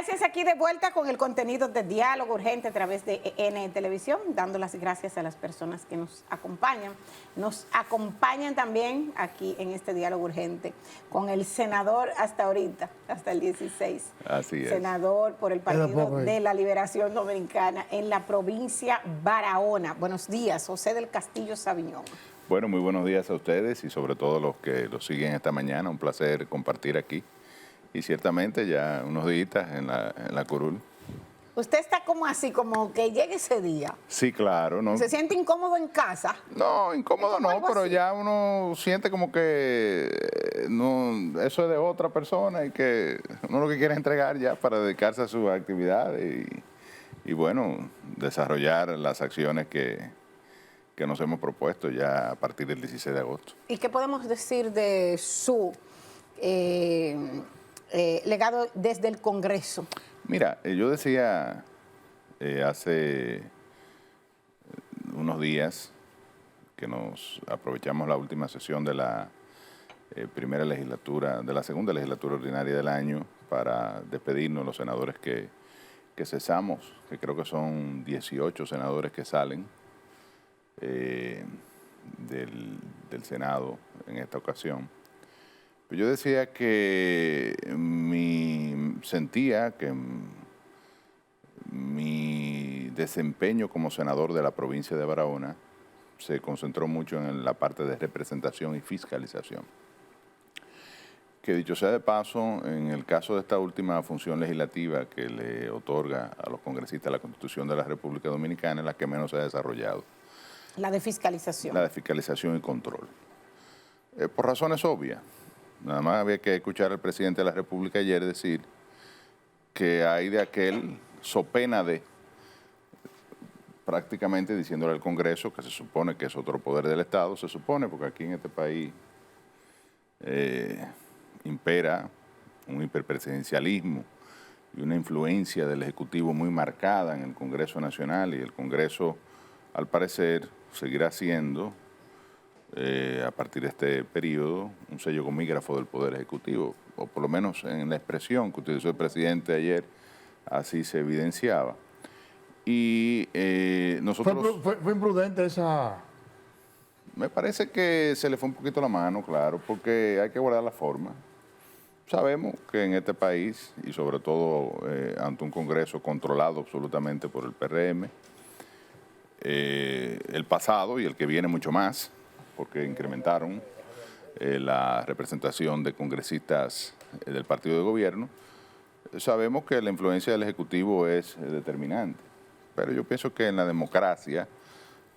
Gracias, aquí de vuelta con el contenido de Diálogo Urgente a través de EN Televisión, dando las gracias a las personas que nos acompañan. Nos acompañan también aquí en este Diálogo Urgente con el senador hasta ahorita, hasta el 16. Así es. Senador por el Partido de la Liberación Dominicana en la provincia Barahona. Buenos días, José del Castillo Sabiñón. Bueno, muy buenos días a ustedes y sobre todo los que los siguen esta mañana. Un placer compartir aquí. Y ciertamente ya unos días en la curul. ¿Usted está como así, como que llegue ese día? Sí, claro. ¿No? ¿Se siente incómodo en casa? No, incómodo no, pero así? Ya uno siente como que no, eso es de otra persona y que uno lo que quiere es entregar ya para dedicarse a su actividad y bueno, desarrollar las acciones que nos hemos propuesto ya a partir del 16 de agosto. ¿Y qué podemos decir de su legado desde el Congreso? Mira, yo decía hace unos días que nos aprovechamos la última sesión de la primera legislatura, de la segunda legislatura ordinaria del año para despedirnos los senadores que cesamos, que creo que son 18 senadores que salen del Senado en esta ocasión. Yo decía que sentía que mi desempeño como senador de la provincia de Barahona se concentró mucho en la parte de representación y fiscalización. Que dicho sea de paso, en el caso de esta última función legislativa que le otorga a los congresistas la Constitución de la República Dominicana, es la que menos se ha desarrollado. La de fiscalización. La de fiscalización y control. Por razones obvias. Nada más había que escuchar al presidente de la República ayer decir que hay de aquel, so pena de, prácticamente diciéndole al Congreso que se supone que es otro poder del Estado, se supone, porque aquí en este país impera un hiperpresidencialismo y una influencia del Ejecutivo muy marcada en el Congreso Nacional, y el Congreso, al parecer, seguirá siendo a partir de este periodo, un sello gomígrafo del Poder Ejecutivo, o por lo menos en la expresión que utilizó el presidente ayer, así se evidenciaba. Y nosotros... ¿Fue imprudente esa...? Me parece que se le fue un poquito la mano, claro, porque hay que guardar la forma. Sabemos que en este país, y sobre todo ante un Congreso controlado absolutamente por el PRM, el pasado y el que viene mucho más, porque incrementaron la representación de congresistas del partido de gobierno, sabemos que la influencia del Ejecutivo es determinante. Pero yo pienso que en la democracia,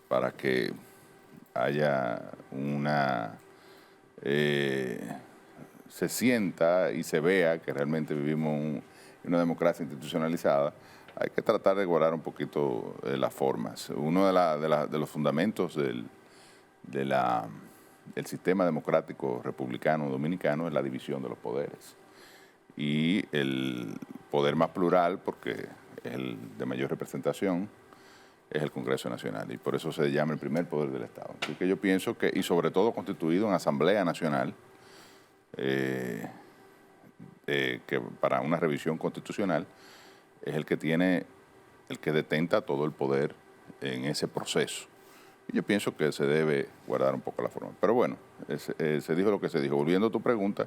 para que haya se sienta y se vea que realmente vivimos en una democracia institucionalizada, hay que tratar de guardar un poquito las formas. Uno de los fundamentos del sistema democrático republicano dominicano es la división de los poderes. Y el poder más plural, porque es el de mayor representación, es el Congreso Nacional. Y por eso se llama el primer poder del Estado. Así que yo pienso que, y sobre todo constituido en Asamblea Nacional, que para una revisión constitucional es el que detenta todo el poder en ese proceso. Y yo pienso que se debe guardar un poco la forma. Pero bueno, se dijo lo que se dijo. Volviendo a tu pregunta,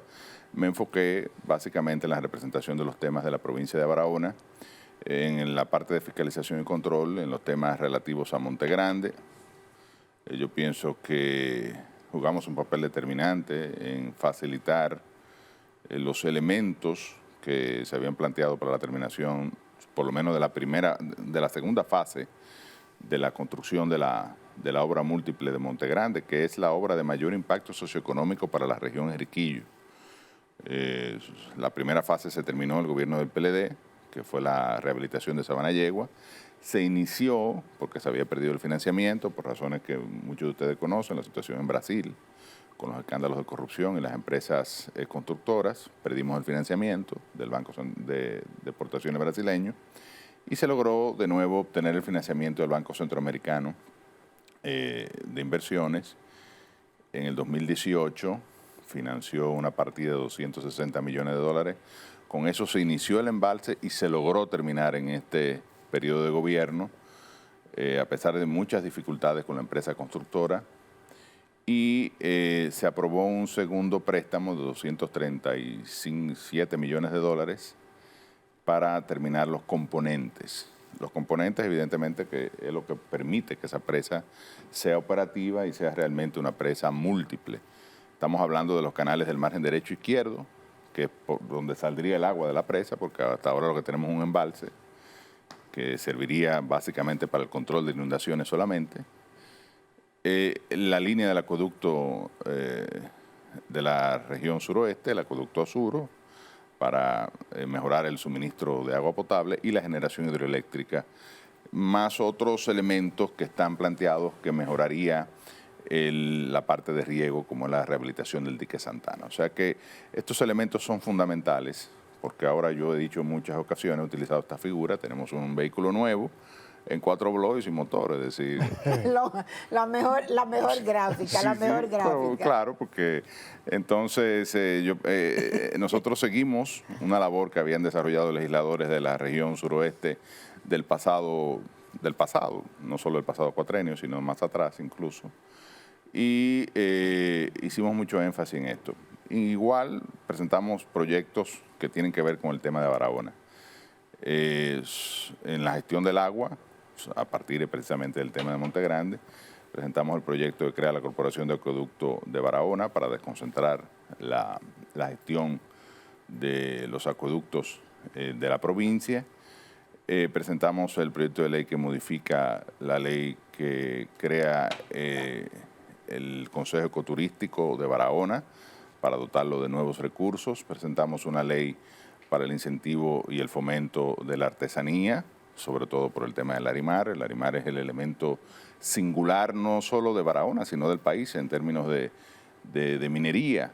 me enfoqué básicamente en la representación de los temas de la provincia de Barahona, en la parte de fiscalización y control, en los temas relativos a Monte Grande. Yo pienso que jugamos un papel determinante en facilitar los elementos que se habían planteado para la terminación, por lo menos de la segunda fase de la construcción de la obra múltiple de Monte Grande, que es la obra de mayor impacto socioeconómico para la región Enriquillo. La primera fase se terminó en el gobierno del PLD, que fue la rehabilitación de Sabana Yegua. Se inició porque se había perdido el financiamiento, por razones que muchos de ustedes conocen, la situación en Brasil, con los escándalos de corrupción y las empresas constructoras. Perdimos el financiamiento del Banco de Exportaciones brasileño y se logró de nuevo obtener el financiamiento del Banco Centroamericano de Inversiones. En el 2018 financió una partida de $260 millones Con eso se inició el embalse y se logró terminar en este periodo de gobierno, a pesar de muchas dificultades con la empresa constructora. Y se aprobó un segundo préstamo de 237 millones de dólares para terminar los componentes. Los componentes, evidentemente, que es lo que permite que esa presa sea operativa y sea realmente una presa múltiple. Estamos hablando de los canales del margen derecho e izquierdo, que es por donde saldría el agua de la presa, porque hasta ahora lo que tenemos es un embalse, que serviría básicamente para el control de inundaciones solamente. La línea del acueducto de la región suroeste, el acueducto Azuro, para mejorar el suministro de agua potable y la generación hidroeléctrica, más otros elementos que están planteados que mejoraría la parte de riego, como la rehabilitación del dique Santana. O sea que estos elementos son fundamentales, porque ahora yo he dicho en muchas ocasiones, he utilizado esta figura, tenemos un vehículo nuevo en 4 bloques y motor, es decir... la mejor gráfica, sí, la mejor sí, gráfica. Claro, porque entonces nosotros seguimos una labor que habían desarrollado legisladores de la región suroeste del pasado, no solo el pasado cuatrenio, sino más atrás incluso, y hicimos mucho énfasis en esto. Igual presentamos proyectos que tienen que ver con el tema de Barahona. En la gestión del agua, a partir precisamente del tema de Monte Grande, presentamos el proyecto de crear la Corporación de Acueducto de Barahona para desconcentrar la gestión de los acueductos de la provincia. Presentamos el proyecto de ley que modifica la ley que crea el Consejo Ecoturístico de Barahona para dotarlo de nuevos recursos. Presentamos una ley para el incentivo y el fomento de la artesanía, sobre todo por el tema del larimar. El larimar es el elemento singular no solo de Barahona, sino del país en términos de minería.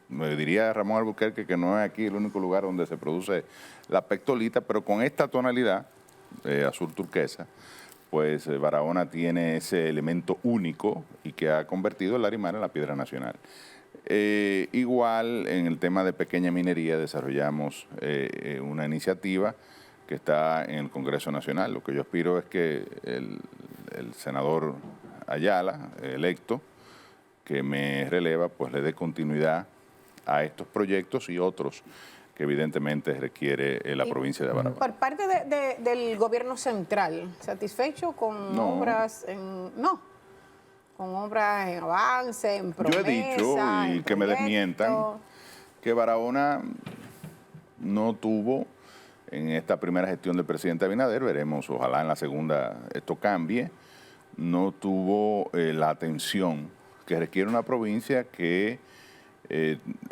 Me diría Ramón Albuquerque que no es aquí el único lugar donde se produce la pectolita, pero con esta tonalidad azul turquesa, pues Barahona tiene ese elemento único y que ha convertido el larimar en la piedra nacional. Igual en el tema de pequeña minería desarrollamos una iniciativa que está en el Congreso Nacional. Lo que yo aspiro es que el senador Ayala, electo, que me releva, pues le dé continuidad a estos proyectos y otros que evidentemente requiere la provincia de Barahona. Por parte del gobierno central, ¿satisfecho con obras con obras en avance, en promesa? Yo he dicho, y que me desmientan, que Barahona no tuvo en esta primera gestión del presidente Abinader, veremos, ojalá en la segunda esto cambie, no tuvo la atención que requiere una provincia que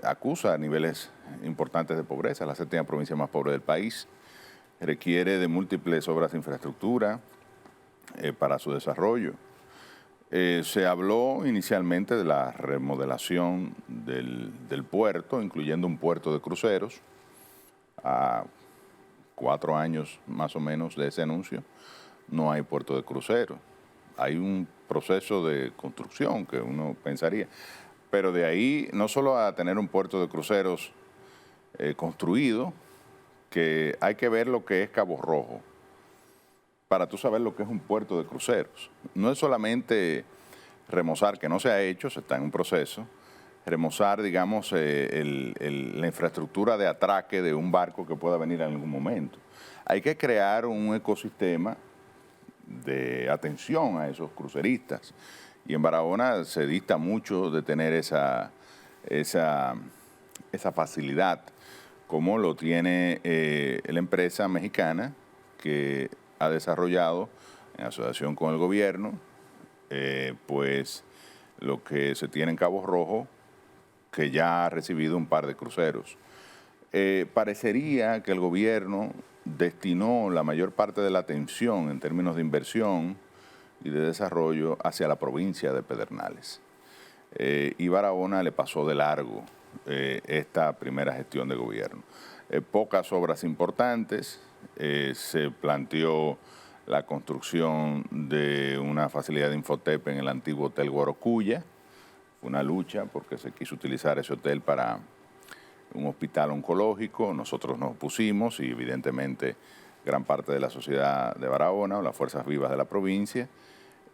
acusa a niveles importantes de pobreza, la 7ª provincia más pobre del país, requiere de múltiples obras de infraestructura para su desarrollo. Se habló inicialmente de la remodelación del puerto, incluyendo un puerto de cruceros, a 4 años más o menos de ese anuncio, no hay puerto de cruceros. Hay un proceso de construcción que uno pensaría, pero de ahí no solo a tener un puerto de cruceros construido, que hay que ver lo que es Cabo Rojo, para tú saber lo que es un puerto de cruceros. No es solamente remozar, que no se ha hecho, se está en un proceso, remozar, digamos, la infraestructura de atraque de un barco que pueda venir en algún momento. Hay que crear un ecosistema de atención a esos cruceristas. Y en Barahona se dista mucho de tener esa facilidad, como lo tiene la empresa mexicana que ha desarrollado en asociación con el gobierno, pues lo que se tiene en Cabo Rojo, que ya ha recibido un par de cruceros. Parecería que el gobierno destinó la mayor parte de la atención en términos de inversión y de desarrollo hacia la provincia de Pedernales. Y Barahona le pasó de largo esta primera gestión de gobierno. Pocas obras importantes, se planteó la construcción de una facilidad de Infotep en el antiguo Hotel Guarocuya. Fue una lucha porque se quiso utilizar ese hotel para un hospital oncológico. Nosotros nos opusimos y evidentemente gran parte de la sociedad de Barahona o las fuerzas vivas de la provincia.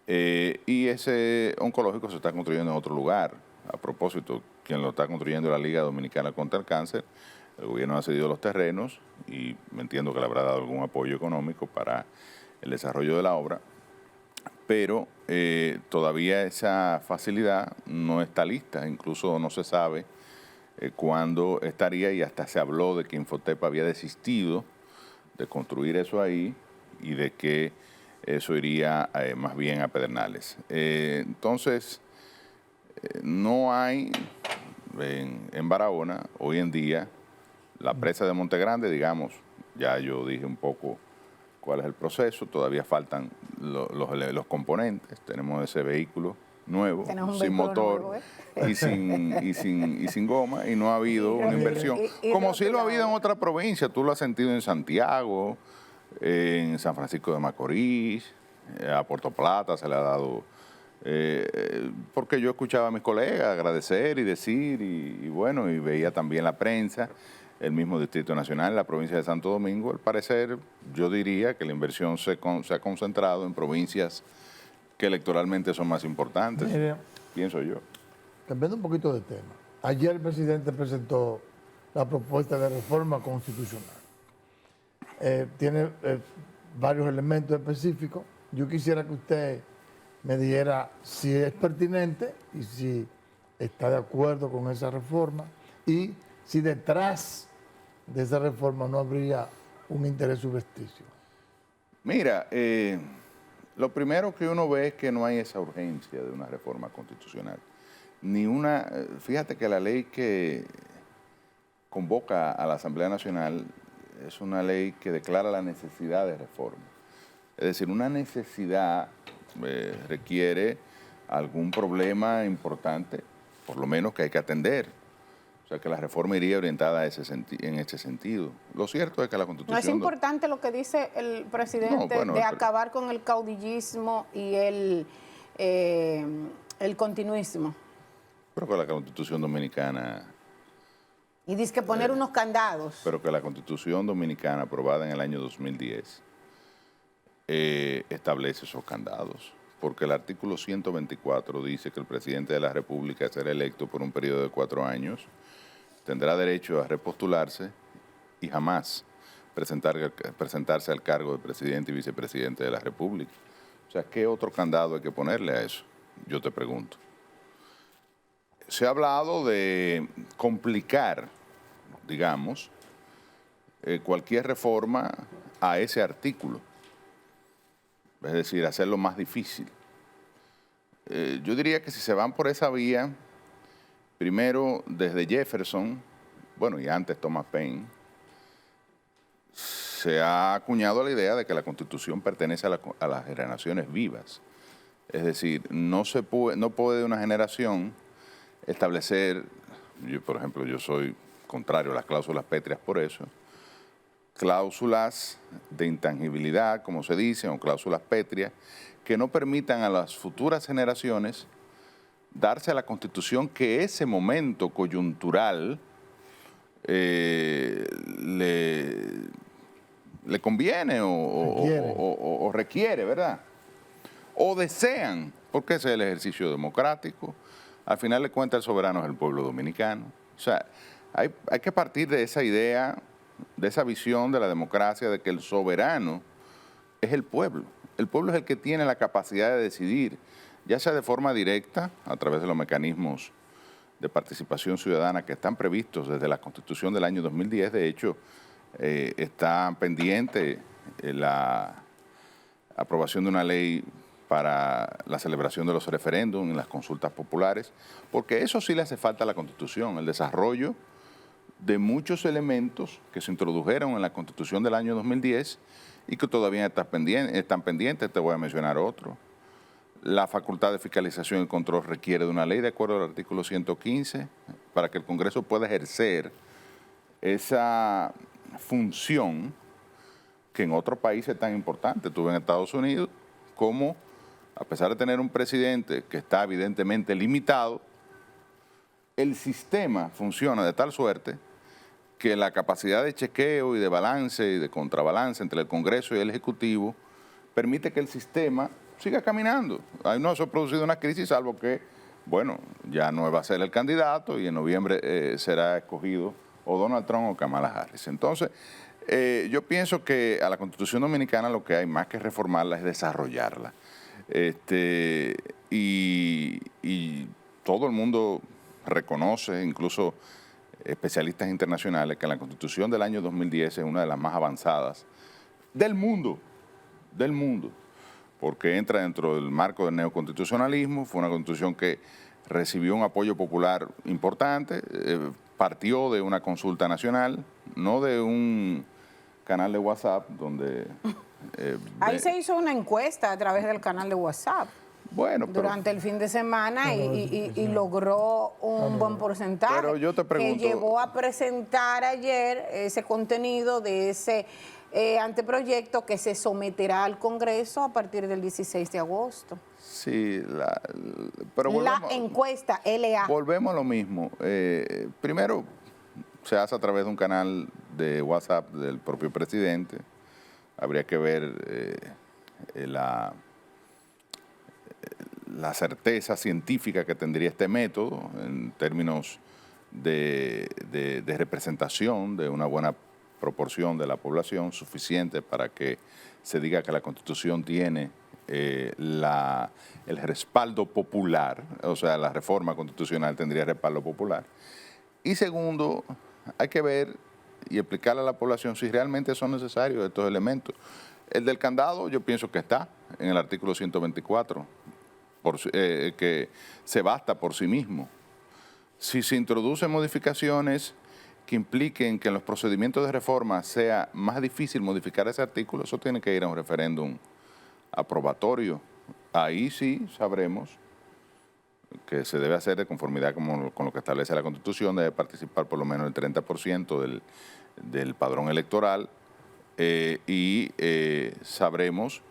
Y ese oncológico se está construyendo en otro lugar. A propósito, quien lo está construyendo es la Liga Dominicana contra el Cáncer. El gobierno ha cedido los terrenos y me entiendo que le habrá dado algún apoyo económico para el desarrollo de la obra, pero todavía esa facilidad no está lista, incluso no se sabe cuándo estaría, y hasta se habló de que Infotep había desistido de construir eso ahí y de que eso iría más bien a Pedernales. Entonces, no hay en Barahona hoy en día la presa de Monte Grande, digamos, ya yo dije un poco cuál es el proceso, todavía faltan los componentes, tenemos ese vehículo nuevo, sin motor nuevo, y sin goma, y no ha habido una inversión, como sí lo ha habido en otra provincia. Tú lo has sentido en Santiago, en San Francisco de Macorís, a Puerto Plata se le ha dado, porque yo escuchaba a mis colegas agradecer y decir, y bueno, y veía también la prensa, el mismo Distrito Nacional, la provincia de Santo Domingo. Al parecer, yo diría que la inversión se ha concentrado en provincias que electoralmente son más importantes, pienso yo. Cambiando un poquito de tema, ayer el presidente presentó la propuesta de reforma constitucional. Tiene varios elementos específicos. Yo quisiera que usted me dijera si es pertinente y si está de acuerdo con esa reforma, y si detrás de esa reforma no habría un interés subrepticio. Mira, lo primero que uno ve es que no hay esa urgencia de una reforma constitucional. Fíjate que la ley que convoca a la Asamblea Nacional es una ley que declara la necesidad de reforma. Es decir, una necesidad requiere algún problema importante, por lo menos que hay que atender. O sea, que la reforma iría orientada en ese sentido. Lo cierto es que la Constitución... No es importante lo que dice el presidente de acabar con el caudillismo y el continuismo. Pero que la Constitución Dominicana... Y dice que poner unos candados. Pero que la Constitución Dominicana, aprobada en el año 2010, establece esos candados. Porque el artículo 124 dice que el presidente de la República será electo por un periodo de 4 años, tendrá derecho a repostularse y jamás presentarse al cargo de presidente y vicepresidente de la República. O sea, ¿qué otro candado hay que ponerle a eso? Yo te pregunto. Se ha hablado de complicar, digamos, cualquier reforma a ese artículo. Es decir, hacerlo más difícil. Yo diría que si se van por esa vía, primero desde Jefferson, bueno, y antes Thomas Paine, se ha acuñado la idea de que la Constitución pertenece a las generaciones vivas. Es decir, no puede una generación establecer, por ejemplo, yo soy contrario a las cláusulas pétreas por eso, cláusulas de intangibilidad, como se dice, o cláusulas pétreas, que no permitan a las futuras generaciones darse a la Constitución que ese momento coyuntural le conviene o requiere, ¿verdad? O desean, porque ese es el ejercicio democrático. Al final de cuentas, el soberano es el pueblo dominicano. O sea, hay que partir de esa idea, de esa visión de la democracia, de que el soberano es el pueblo. El pueblo es el que tiene la capacidad de decidir, ya sea de forma directa, a través de los mecanismos de participación ciudadana que están previstos desde la Constitución del año 2010. De hecho, está pendiente la aprobación de una ley para la celebración de los referéndums y las consultas populares, porque eso sí le hace falta a la Constitución, el desarrollo de muchos elementos que se introdujeron en la Constitución del año 2010 y que todavía están pendientes. Te voy a mencionar otro. La facultad de fiscalización y control requiere de una ley de acuerdo al artículo 115 para que el Congreso pueda ejercer esa función que en otros países es tan importante. Tú ves en Estados Unidos como, a pesar de tener un presidente que está evidentemente limitado, el sistema funciona de tal suerte que la capacidad de chequeo y de balance y de contrabalance entre el Congreso y el Ejecutivo permite que el sistema siga caminando. Ahí no se ha producido una crisis, salvo que, bueno, ya no va a ser el candidato y en noviembre será escogido o Donald Trump o Kamala Harris. Entonces, yo pienso que a la Constitución Dominicana lo que hay más que reformarla es desarrollarla. Y todo el mundo reconoce, incluso especialistas internacionales, que la Constitución del año 2010 es una de las más avanzadas del mundo, porque entra dentro del marco del neoconstitucionalismo. Fue una Constitución que recibió un apoyo popular importante, partió de una consulta nacional, no de un canal de WhatsApp donde... Ahí se hizo una encuesta a través del canal de WhatsApp. Bueno, durante el fin de semana y logró un buen porcentaje. Pero yo te pregunto, que llevó a presentar ayer ese contenido de ese anteproyecto que se someterá al Congreso a partir del 16 de agosto. Sí, pero volvemos, la encuesta LA. Volvemos a lo mismo. Primero, se hace a través de un canal de WhatsApp del propio presidente. Habría que ver la certeza científica que tendría este método en términos de representación de una buena proporción de la población, suficiente para que se diga que la Constitución tiene el respaldo popular, o sea, la reforma constitucional tendría respaldo popular. Y segundo, hay que ver y explicarle a la población si realmente son necesarios estos elementos. El del candado yo pienso que está en el artículo 124, que se basta por sí mismo. Si se introducen modificaciones que impliquen que en los procedimientos de reforma sea más difícil modificar ese artículo, eso tiene que ir a un referéndum aprobatorio. Ahí sí sabremos que se debe hacer de conformidad con lo que establece la Constitución, debe participar por lo menos el 30% del padrón electoral y sabremos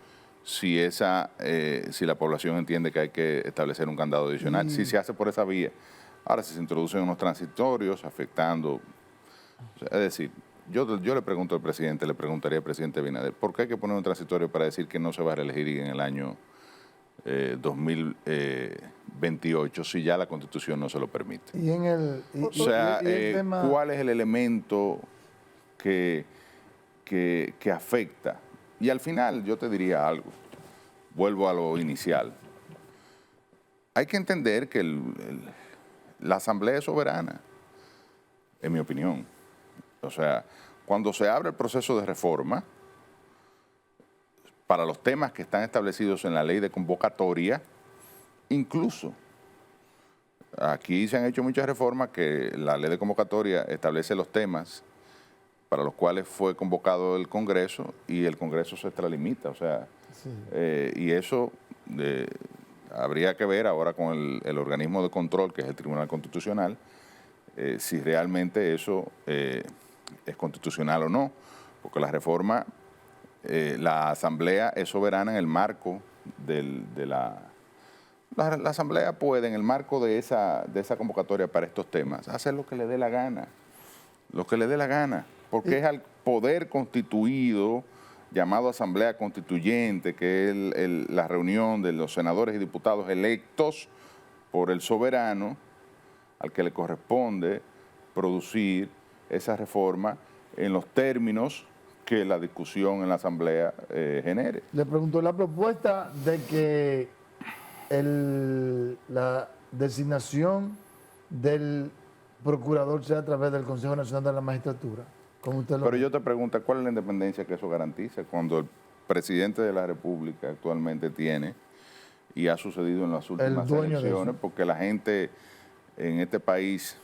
si la población entiende que hay que establecer un candado adicional. Si se hace por esa vía. Ahora, si se introducen unos transitorios afectando... es decir, yo le pregunto al presidente, le preguntaría al presidente Abinader, ¿por qué hay que poner un transitorio para decir que no se va a reelegir en el año 2028 si ya la Constitución no se lo permite? ¿Cuál es el elemento que afecta? Y al final yo te diría algo, vuelvo a lo inicial. Hay que entender que la Asamblea es soberana, en mi opinión. O sea, cuando se abre el proceso de reforma, para los temas que están establecidos en la ley de convocatoria, incluso, aquí se han hecho muchas reformas que la ley de convocatoria establece los temas para los cuales fue convocado el Congreso y el Congreso se extralimita, o sea, sí. Y eso habría que ver ahora con el organismo de control, que es el Tribunal Constitucional, si realmente eso es constitucional o no, porque la reforma, la Asamblea es soberana en el marco la Asamblea puede, en el marco de esa convocatoria para estos temas, hacer lo que le dé la gana, porque es al poder constituido, llamado Asamblea Constituyente, que es la reunión de los senadores y diputados electos por el soberano, al que le corresponde producir esa reforma en los términos que la discusión en la Asamblea genere. Le pregunto, la propuesta de que la designación del procurador sea a través del Consejo Nacional de la Magistratura, ¿cómo usted lo ve? Pero yo te pregunto, ¿cuál es la independencia que eso garantiza cuando el presidente de la República actualmente tiene, y ha sucedido en las últimas elecciones, porque la gente en este país,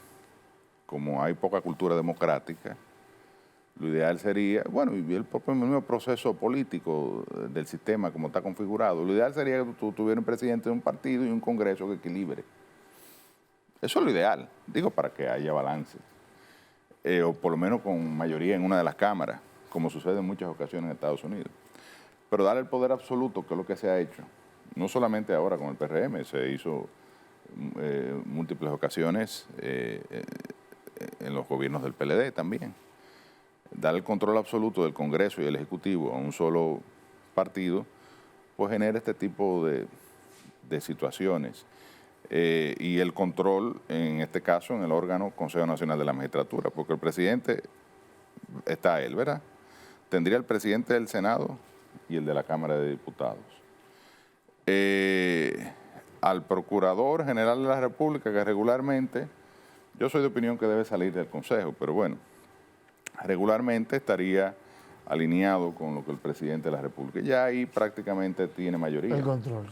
como hay poca cultura democrática, lo ideal sería, bueno, y el mismo proceso político del sistema como está configurado, lo ideal sería que tú tuvieras un presidente de un partido y un Congreso que equilibre. Eso es lo ideal, digo, para que haya balance. O por lo menos con mayoría en una de las cámaras, como sucede en muchas ocasiones en Estados Unidos. Pero darle el poder absoluto, que es lo que se ha hecho, no solamente ahora con el PRM, se hizo múltiples ocasiones en los gobiernos del PLD también. Dar el control absoluto del Congreso y el Ejecutivo a un solo partido, pues genera este tipo de situaciones. Y el control, en este caso, en el órgano Consejo Nacional de la Magistratura, porque el presidente está él, ¿verdad? Tendría el presidente del Senado y el de la Cámara de Diputados. Al Procurador General de la República, que regularmente, yo soy de opinión que debe salir del Consejo, pero bueno, regularmente estaría alineado con lo que el presidente de la República, ya ahí prácticamente tiene mayoría. El control.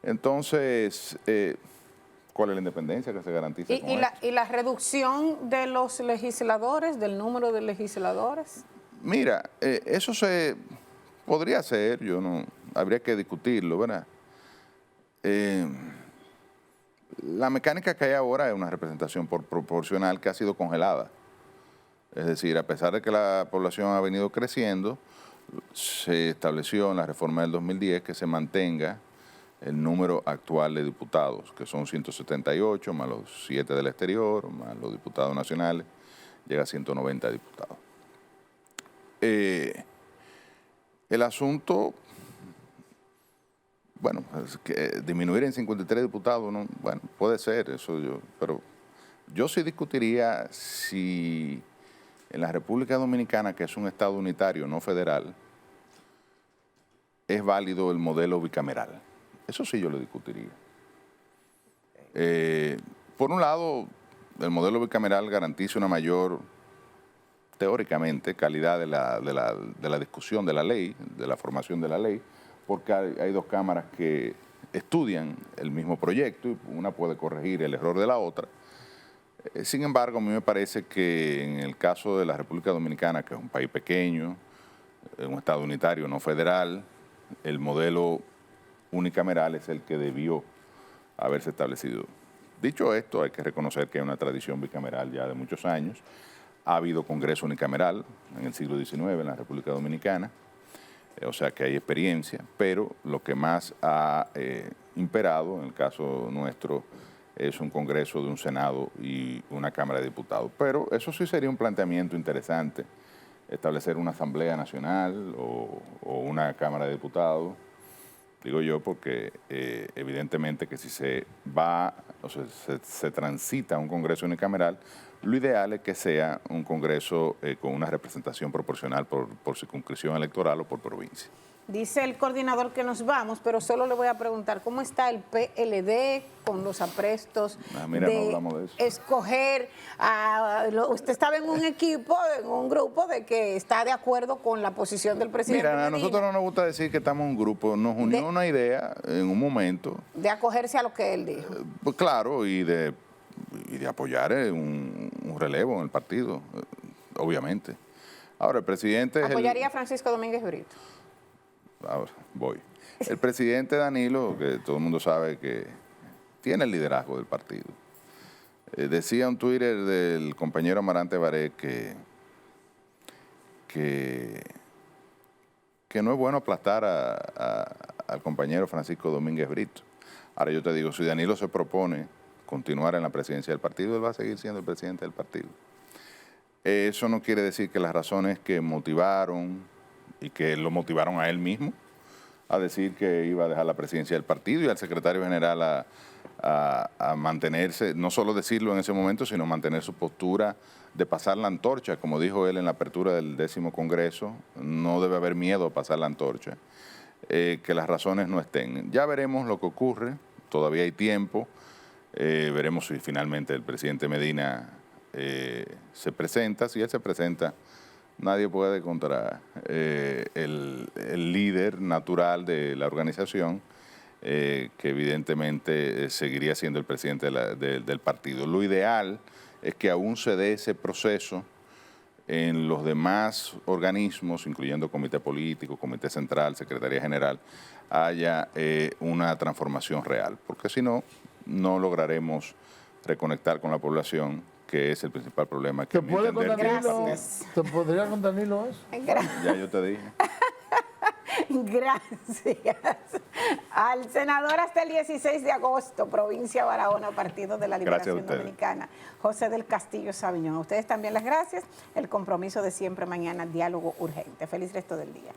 Entonces, ¿cuál es la independencia que se garantiza con esto? ¿Y la reducción de los legisladores, del número de legisladores? Mira, eso se podría hacer, habría que discutirlo, ¿verdad? La mecánica que hay ahora es una representación proporcional que ha sido congelada. Es decir, a pesar de que la población ha venido creciendo, se estableció en la reforma del 2010 que se mantenga el número actual de diputados, que son 178, más los 7 del exterior, más los diputados nacionales, llega a 190 diputados. El asunto, bueno, es que disminuir en 53 diputados, ¿no? Bueno, puede ser, pero yo sí discutiría si en la República Dominicana, que es un estado unitario, no federal, es válido el modelo bicameral. Eso sí yo lo discutiría. Por un lado, el modelo bicameral garantiza una mayor, teóricamente, calidad de la discusión de la ley, de la formación de la ley, porque hay dos cámaras que estudian el mismo proyecto y una puede corregir el error de la otra. Sin embargo, a mí me parece que en el caso de la República Dominicana, que es un país pequeño, un estado unitario no federal, el modelo unicameral es el que debió haberse establecido. Dicho esto, hay que reconocer que hay una tradición bicameral ya de muchos años. Ha habido congreso unicameral en el siglo XIX en la República Dominicana, o sea que hay experiencia, pero lo que más ha imperado en el caso nuestro es un congreso de un Senado y una Cámara de Diputados. Pero eso sí sería un planteamiento interesante, establecer una Asamblea Nacional o una Cámara de Diputados, digo yo, porque evidentemente que si se va, o sea, se transita a un congreso unicameral, lo ideal es que sea un congreso con una representación proporcional por circunscripción electoral o por provincia. Dice el coordinador que nos vamos, pero solo le voy a preguntar, ¿cómo está el PLD con los aprestos mira, no hablamos de eso. Escoger usted estaba en un equipo, en un grupo de que está de acuerdo con la posición del presidente Mira, a Medina, nosotros no nos gusta decir que estamos en un grupo, nos unió una idea en un momento. de acogerse a lo que él dijo? Pues claro, y de apoyar un relevo en el partido, obviamente. Ahora, el presidente... ¿Apoyaría a Francisco Domínguez Brito? Ahora, voy. El presidente Danilo, que todo el mundo sabe que tiene el liderazgo del partido, decía un Twitter del compañero Amarante Baré que no es bueno aplastar al compañero Francisco Domínguez Brito. Ahora yo te digo, si Danilo se propone continuar en la presidencia del partido, él va a seguir siendo el presidente del partido. Eso no quiere decir que las razones que motivaron y que lo motivaron a él mismo a decir que iba a dejar la presidencia del partido y al secretario general a mantenerse, no solo decirlo en ese momento, sino mantener su postura de pasar la antorcha, como dijo él en la apertura del 10º Congreso, no debe haber miedo a pasar la antorcha, que las razones no estén. Ya veremos lo que ocurre, todavía hay tiempo, veremos si finalmente el presidente Medina se presenta. Si él se presenta, nadie puede contra el líder natural de la organización, que evidentemente seguiría siendo el presidente del partido. Lo ideal es que aún se dé ese proceso en los demás organismos, incluyendo comité político, comité central, secretaría general, haya una transformación real, porque si no, no lograremos reconectar con la población, que es el principal problema. Que ¿Se puede con Danilo? Gracias. ¿Se podría con Danilo eso? Ya yo te dije. Gracias. Al senador hasta el 16 de agosto, provincia Barahona, Partido de la Liberación Dominicana, José del Castillo Sabiñón. A ustedes también las gracias. El compromiso de siempre mañana, diálogo urgente. Feliz resto del día.